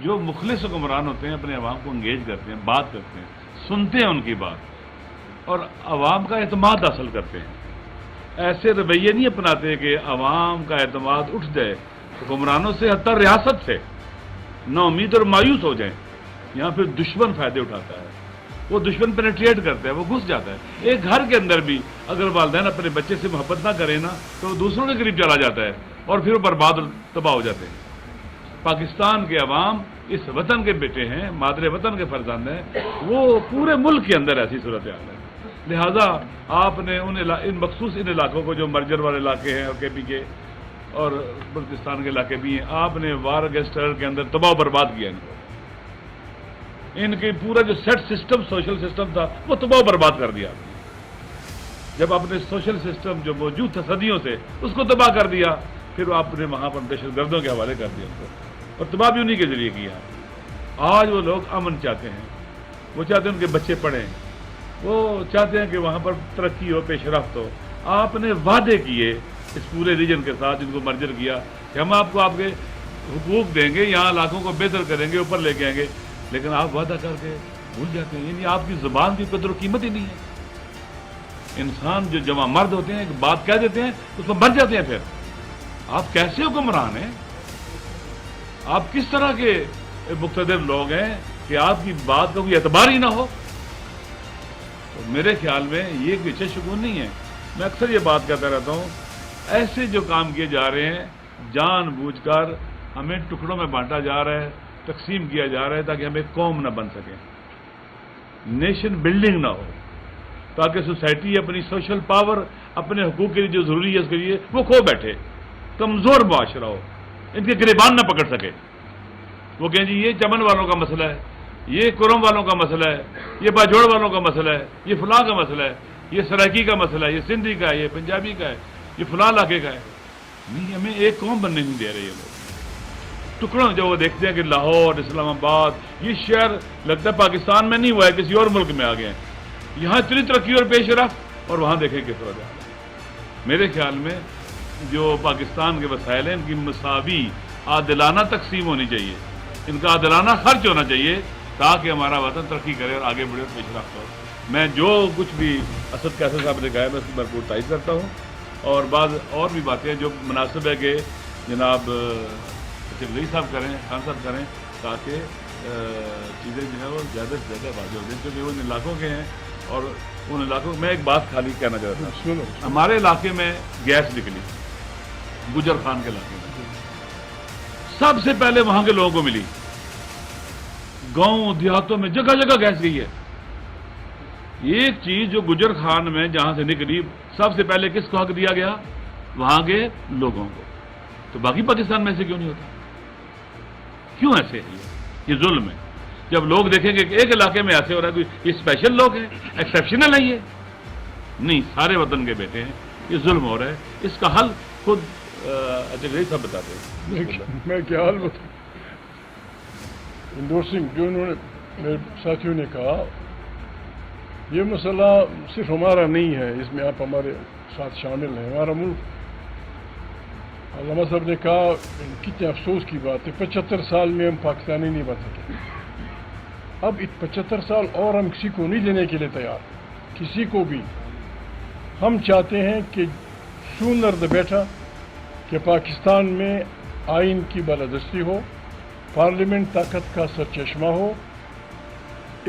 جو مخلص حکمران ہوتے ہیں اپنے عوام کو انگیج کرتے ہیں، بات کرتے ہیں، سنتے ہیں ان کی بات اور عوام کا اعتماد حاصل کرتے ہیں. ایسے رویے نہیں اپناتے کہ عوام کا اعتماد اٹھ جائے حکمرانوں سے، حتی ریاست سے نا امید اور مایوس ہو جائیں. یہاں پھر دشمن فائدے اٹھاتا ہے، وہ دشمن پینیٹریٹ کرتا ہے، وہ گھس جاتا ہے. ایک گھر کے اندر بھی اگر والدین اپنے بچے سے محبت نہ کریں نا تو وہ دوسروں کے قریب چلا جاتا ہے اور پھر وہ برباد اور تباہ ہو جاتے ہیں. پاکستان کے عوام اس وطن کے بیٹے ہیں، مادر وطن کے فرزند ہیں، وہ پورے ملک کے اندر ایسی صورتحال ہے. لہذا آپ نے ان مخصوص ان علاقوں کو جو مرجر والے علاقے ہیں اور کے پی کے اور بلوچستان کے علاقے بھی ہیں، آپ نے وار اگینسٹ ٹیرر کے اندر تباہ و برباد کیا ان کو. ان کے پورا جو سیٹ سسٹم سوشل سسٹم تھا وہ تباہ و برباد کر دیا. جب آپ نے سوشل سسٹم جو موجود تھا صدیوں سے اس کو تباہ کر دیا، پھر آپ نے وہاں پر دہشت گردوں کے حوالے کر دیا ان کو، اور تباہ بھی انہی کے ذریعے کیا. آج وہ لوگ امن چاہتے ہیں، وہ چاہتے ہیں ان کے بچے پڑھیں، وہ چاہتے ہیں کہ وہاں پر ترقی ہو، پیش رفت ہو. آپ نے وعدے کیے اس پورے ریجن کے ساتھ جن کو مرجر کیا کہ ہم آپ کو آپ کے حقوق دیں گے، یہاں علاقوں کو بہتر کریں گے، اوپر لے کے آئیں گے، لیکن آپ وعدہ کر کے بھول جاتے ہیں. یعنی آپ کی زبان کی قدر و قیمت ہی نہیں ہے. انسان جو جمع مرد ہوتے ہیں ایک بات کہہ دیتے ہیں اس میں مر جاتے ہیں. پھر آپ کیسے حکمران ہیں؟ آپ کس طرح کے مقتدر لوگ ہیں کہ آپ کی بات کا کوئی اعتبار ہی نہ ہو؟ تو میرے خیال میں یہ کوئی اچھا شگون نہیں ہے. میں اکثر یہ بات کہتا رہتا ہوں، ایسے جو کام کیے جا رہے ہیں جان بوجھ کر ہمیں ٹکڑوں میں بانٹا جا رہا ہے، تقسیم کیا جا رہا ہے تاکہ ہم ایک قوم نہ بن سکیں، نیشن بلڈنگ نہ ہو، تاکہ سوسائٹی اپنی سوشل پاور اپنے حقوق کے لیے جو ضروری ہے اس کے لیے وہ کھو بیٹھے، کمزور معاشرہ ہو، ان کے گریبان نہ پکڑ سکے. وہ کہیں جی یہ چمن والوں کا مسئلہ ہے، یہ کرم والوں کا مسئلہ ہے، یہ باجوڑ والوں کا مسئلہ ہے، یہ فلاں کا مسئلہ ہے، یہ سرائکی کا مسئلہ ہے، یہ سندھی کا ہے، یہ پنجابی کا ہے، یہ فلاں علاقے کا ہے. نہیں، ہمیں ایک قوم بننے نہیں دے رہے یہ لوگ. ٹکڑوں جب وہ دیکھتے ہیں کہ لاہور، اسلام آباد، یہ شہر لگتا ہے پاکستان میں نہیں ہوا ہے، کسی اور ملک میں آ گئے ہیں، یہاں اتنی ترقی اور پیش رفت اور وہاں دیکھیں کس وجہ. میرے خیال میں جو پاکستان کے وسائل ہیں ان کی مساوی عادلانہ تقسیم ہونی چاہیے، ان کا عادلانہ خرچ ہونا چاہیے تاکہ ہمارا وطن ترقی کرے اور آگے بڑھے اور پیش رفت ہو. میں جو کچھ بھی اسد کیسر صاحب نے کہا ہے میں اس کی بھرپور تائید کرتا ہوں، اور بعض اور بھی باتیں جو مناسب ہے کہ جناب چودھری صاحب کریں، خان صاحب کریں، تاکہ چیزیں جو ہیں وہ زیادہ سے زیادہ واضح ہو جائیں، کیونکہ وہ ان علاقوں کے ہیں. اور ان علاقوں میں ایک بات خالی کہنا چاہتا ہوں، ہمارے علاقے میں گیس نکلی گجر خان کے علاقے میں، سب سے پہلے وہاں کے لوگوں کو ملی. گاؤں دیہاتوں میں جگہ جگہ گیس گئی ہے. ایک چیز جو گجر خان میں جہاں سے نکلی سب سے پہلے کس کو حق دیا گیا؟ وہاں کے لوگوں کو. تو باقی پاکستان میں ایسے کیوں نہیں ہوتا؟ کیوں ایسے ہے؟ یہ ظلم ہے. جب لوگ دیکھیں گے کہ ایک علاقے میں ایسے ہو رہا ہے، یہ اسپیشل لوگ ہیں، ایکسیپشنل ہے، یہ نہیں، سارے وطن کے بیٹے ہیں، یہ ظلم ہو رہا ہے. اس کا حل خود اچھا صاحب بتاتے ہیں. میں کیا حل بتاؤں؟ انڈورسنگ جو انہوں نے میرے ساتھیوں نے کہا، یہ مسئلہ صرف ہمارا نہیں ہے، اس میں آپ ہمارے ساتھ شامل ہیں. ہمارا ملک، علامہ صاحب نے کہا کتنے افسوس کی بات ہے، 75 سال میں ہم پاکستانی نہیں بن سکے. اب 75 سال اور ہم کسی کو نہیں دینے کے لیے تیار، کسی کو بھی. ہم چاہتے ہیں کہ سونر دا بیٹر کہ پاکستان میں آئین کی بالادستی ہو، پارلیمنٹ طاقت کا سرچشمہ ہو،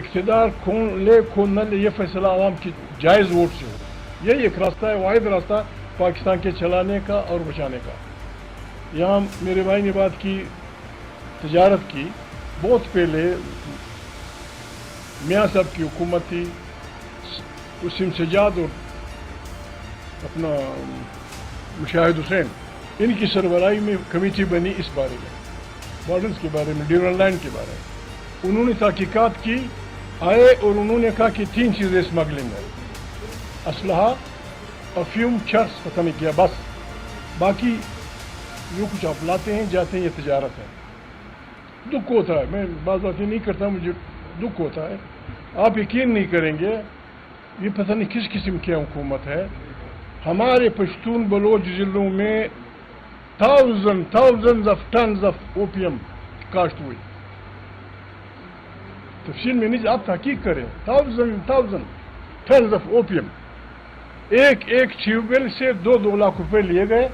اقتدار کون لے کون نہ لے یہ فیصلہ عوام کی جائز ووٹ سے ہو. یہی ایک راستہ ہے، واحد راستہ پاکستان کے چلانے کا اور بچانے کا. یہاں میرے بھائی نے بات کی تجارت کی. بہت پہلے میاں صاحب کی حکومت تھی، وسیم سجاد اور اپنا مشاہد حسین، ان کی سربراہی میں کمیٹی بنی اس بارے میں، بارڈرز کے بارے میں، ڈیورن لائن کے بارے میں. انہوں نے تحقیقات کی، آئے اور انہوں نے کہا کہ 3 چیزیں اسمگلنگ ہے: اسلحہ، افیوم، چرس، پتہ نہیں کیا، بس باقی جو کچھ آپ لاتے ہیں جاتے ہیں یہ تجارت ہے. دکھ ہوتا ہے، میں بعض باتیں نہیں کرتا، مجھے دکھ ہوتا ہے. آپ یقین نہیں کریں گے یہ پتہ نہیں کس قسم کی حکومت ہے. ہمارے پشتون بلوچ ضلعوں میں thousands of tons of opium کاشت ہوئی. تفصیل میں نہیں، آپ تحقیق کریں. ٹنز آف اوپیم ایک ٹیوب ویل سے 2 لاکھ روپے لیے گئے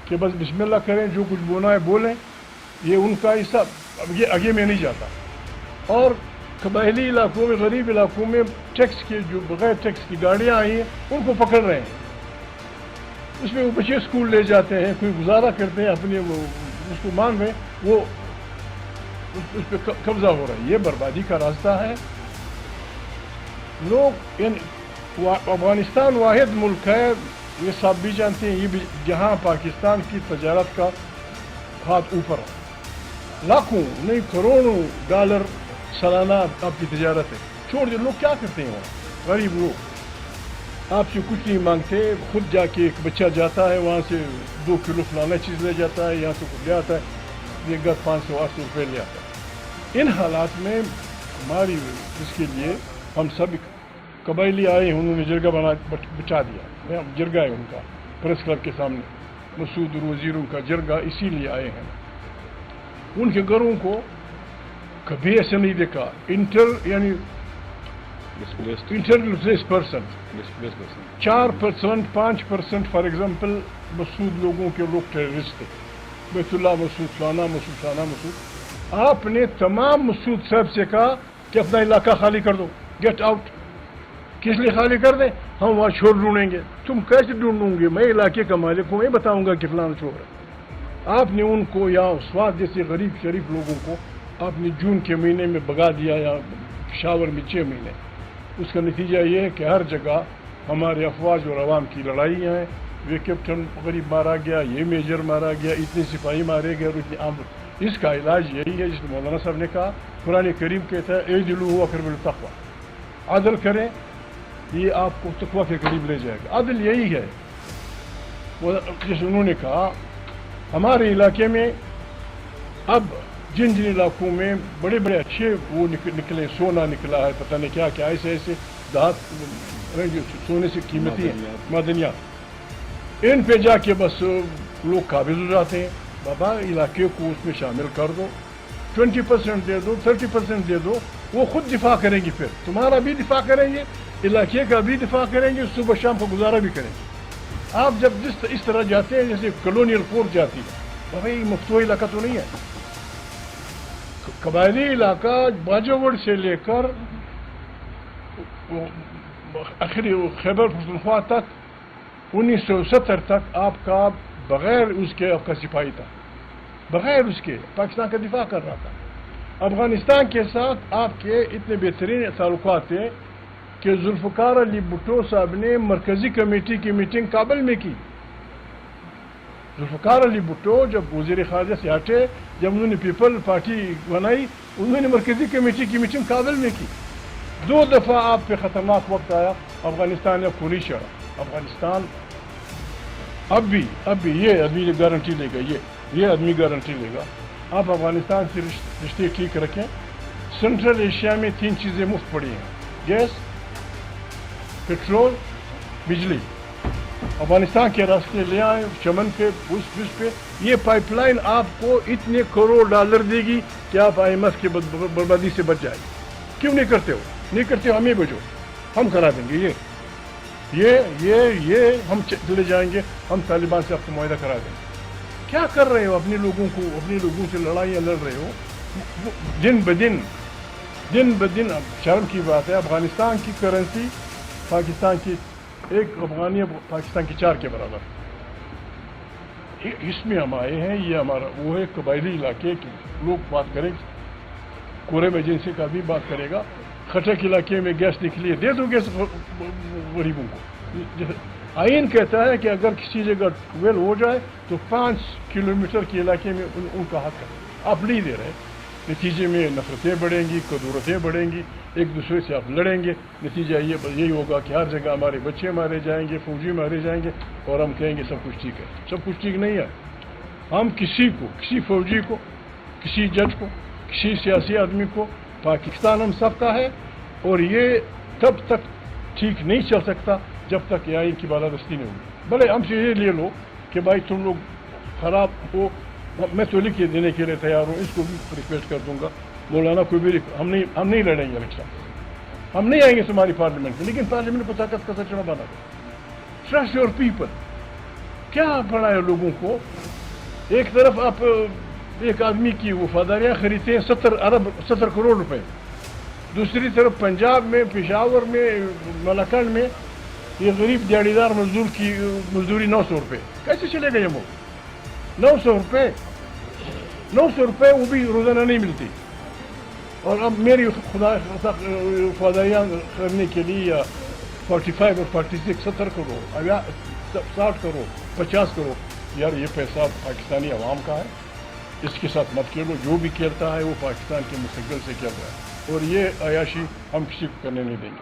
کہ بس بسم اللہ کریں، جو کچھ بولنا ہے بولیں. یہ ان کا حصہ یہ آگے میں نہیں جاتا. اور قبائلی علاقوں میں، غریب علاقوں میں ٹیکس کے جو بغیر ٹیکس کی گاڑیاں آئی ہیں ان کو پکڑ رہے ہیں. اس میں وہ بچے اسکول لے جاتے ہیں، کوئی گزارا کرتے ہیں اپنے، وہ اس کو مان رہے ہیں، وہ اس پہ قبضہ ہو رہا ہے. یہ بربادی کا راستہ ہے. لوگ افغانستان واحد ملک ہے، یہ سب بھی جانتے ہیں، یہ بھی جہاں پاکستان کی تجارت کا ہاتھ اوپر ہے. لاکھوں نہیں کروڑوں ڈالر سالانہ آپ کی تجارت ہے. چھوڑ دیں، لوگ کیا کرتے ہیں وہاں؟ غریب لوگ آپ سے کچھ نہیں مانگتے، خود جا کے ایک بچہ جاتا ہے وہاں سے 2 کلو فلانا چیز لے جاتا ہے، یہاں سے کچھ لے آتا ہے، یہ گھر 500-800 روپے لے آتا ہے. ان حالات میں ہماری اس کے لیے ہم سب قبائلی آئے ہیں، انہوں نے جرگہ بچا دیا. جرگہ ہے ان کا پریس کلب کے سامنے، مسعود وزیروں کا جرگہ، اسی لیے آئے ہیں. ان کے گھروں کو کبھی ایسے نہیں دیکھا. یعنی انٹرپلیس پرسن 4%، 5% فار ایگزامپل مسعود لوگوں کے لوگ ٹیررسٹ تھے. بیت اللہ مسعود، فلانا مسعود، فلانا مسعود. آپ نے تمام مسعود صاحب سے کہا کہ اپنا علاقہ خالی کر دو، گیٹ آؤٹ. کس لیے خالی کر دیں؟ ہم وہاں چور ڈھونڈیں گے. تم کیسے ڈھونڈوں گے؟ میں علاقے کا مالک ہوں، میں بتاؤں گا کہ فلانا چور ہے. آپ نے ان کو، یا سواد جیسے غریب شریف لوگوں کو آپ نے جون کے مہینے میں بگا دیا، یا پشاور میں 6 مہینے. اس کا نتیجہ یہ ہے کہ ہر جگہ ہمارے افواج اور عوام کی لڑائیاں ہیں. یہ کیپٹن غریب مارا گیا، یہ میجر مارا گیا، اتنے سپاہی مارے گئے اور اتنے عام. اس کا علاج یہی ہے جس کو مولانا صاحب نے کہا. قرآن کریم کہتا ہے اعدلوا اقرب للتقویٰ، عدل کریں، یہ آپ کو تقویٰ کے قریب لے جائے گا. عدل یہی ہے. جیسے انہوں نے کہا ہمارے علاقے میں اب جن علاقوں میں بڑے بڑے اچھے وہ نکلے، سونا نکلا ہے، پتہ نہیں کیا کیا، ایسے سونے سے قیمتی ہیں معدنیات، ان پہ جا کے بس لوگ قابض ہو جاتے ہیں. بابا علاقے کو اس میں شامل کر دو، 20% دے دو، 30% دے دو، وہ خود دفاع کریں گے. پھر تمہارا بھی دفاع کریں گے، علاقے کا بھی دفاع کریں گے، صبح شام کو گزارا بھی کریں گے. آپ جب اس طرح جاتے ہیں جیسے کلونیل فورس جاتی ہے، بابا یہ مفتوح علاقہ تو نہیں ہے. قبائلی علاقہ باجوڑ سے لے کر آخری خیبر پختونخوا تک 1970 تک آپ کا بغیر اس کے آپ کا سپاہی تھا، بغیر اس کے پاکستان کا دفاع کر رہا تھا. افغانستان کے ساتھ آپ کے اتنے بہترین تعلقات تھے کہ ذوالفقار علی بھٹو صاحب نے مرکزی کمیٹی کی میٹنگ کابل میں کی. ذوالفقار علی بھٹو جب وزیر خارجہ سے ہٹے، جب انہوں نے پیپل پارٹی بنائی، انہوں نے مرکزی کمیٹی کی میٹنگ کابل میں کی. 2 دفعہ آپ پہ خطرناک وقت آیا، افغانستان نے خونی چڑھا. افغانستان اب بھی یہ آدمی گارنٹی لے گا، یہ آدمی گارنٹی لے گا. آپ افغانستان سے رشتے ٹھیک رکھیں. سینٹرل ایشیا میں 3 چیزیں مفت پڑی ہیں: گیس، پیٹرول، بجلی. افغانستان کے راستے لے آئے، چمن پہ، اس پہ. یہ پائپ لائن آپ کو اتنے کروڑ ڈالر دے گی کہ آپ IMF کی بربادی سے بچ جائے. کیوں نہیں کرتے ہو؟ نہیں کرتے ہو، ہمیں بھیجو، ہم کرا دیں گے. یہ ہم چلے جائیں گے، ہم طالبان سے آپ کو معاہدہ کرا دیں گے. کیا کر رہے ہو؟ اپنے لوگوں سے لڑائیاں لڑ رہے ہو دن بدن. شرم کی بات ہے، افغانستان کی کرنسی پاکستان کی 1 افغانی پاکستان کی 4 کے برابر. اس میں ہم آئے ہیں، یہ ہمارا وہ ہے قبائلی علاقے کے لوگ بات کریں. کورم ایجنسی کا بھی بات کرے گا. خٹک علاقے میں گیس نکلی ہے، دے دو گیس غریبوں کو. آئین کہتا ہے کہ اگر کسی جگہ ویل ہو جائے تو 5 کلومیٹر کے علاقے میں ان کا حق ہے. آپ نہیں دے رہے، نتیجے میں نفرتیں بڑھیں گی، کدورتیں بڑھیں گی، ایک دوسرے سے آپ لڑیں گے. نتیجہ یہی ہوگا کہ ہر جگہ ہمارے بچے مارے جائیں گے، فوجی مارے جائیں گے، اور ہم کہیں گے سب کچھ ٹھیک ہے. سب کچھ ٹھیک نہیں ہے. ہم کسی فوجی کو، کسی جج کو، کسی سیاسی آدمی کو، پاکستان ہم سب کا ہے، اور یہ تب تک ٹھیک نہیں چل سکتا جب تک یہ آئین کی بالادستی نہیں ہوگی. بھلے ہم سے یہ لے لو کہ بھائی تم لوگ خراب ہو، میں تو لکھ کے دینے کے لیے تیار ہوں، اس کو بھی ریکویسٹ کر دوں گا مولانا کوئی بھی ہم نہیں لڑیں گے الیکشن, ہم نہیں آئیں گے تمہاری پارلیمنٹ میں, لیکن پارلیمنٹ کو طاقت کا سچنا بنا دو. Trust your people. کیا پڑھا ہے لوگوں کو؟ ایک طرف آپ ایک آدمی کی وفاداریاں خریدتے ہیں 70 کروڑ روپے, دوسری طرف پنجاب میں, پشاور میں, ملاکنڈ میں یہ غریب دیہڑی دار مزدور کی مزدوری 900 روپے. کیسے چلے گا یہ ملک؟ 900 روپے وہ بھی روزانہ نہیں ملتی. اور اب میری وفاداریاں کرنے کے لیے 45 اور 46 70 کروڑ, 60 کروڑ, 50 کروڑ. یار یہ پیسہ پاکستانی عوام کا ہے, اس کے ساتھ مت کھیلو. جو بھی کھیلتا ہے وہ پاکستان کے مستقبل سے کھیل رہا ہے, اور یہ عیاشی ہم کسی کو کرنے نہیں دیں گے.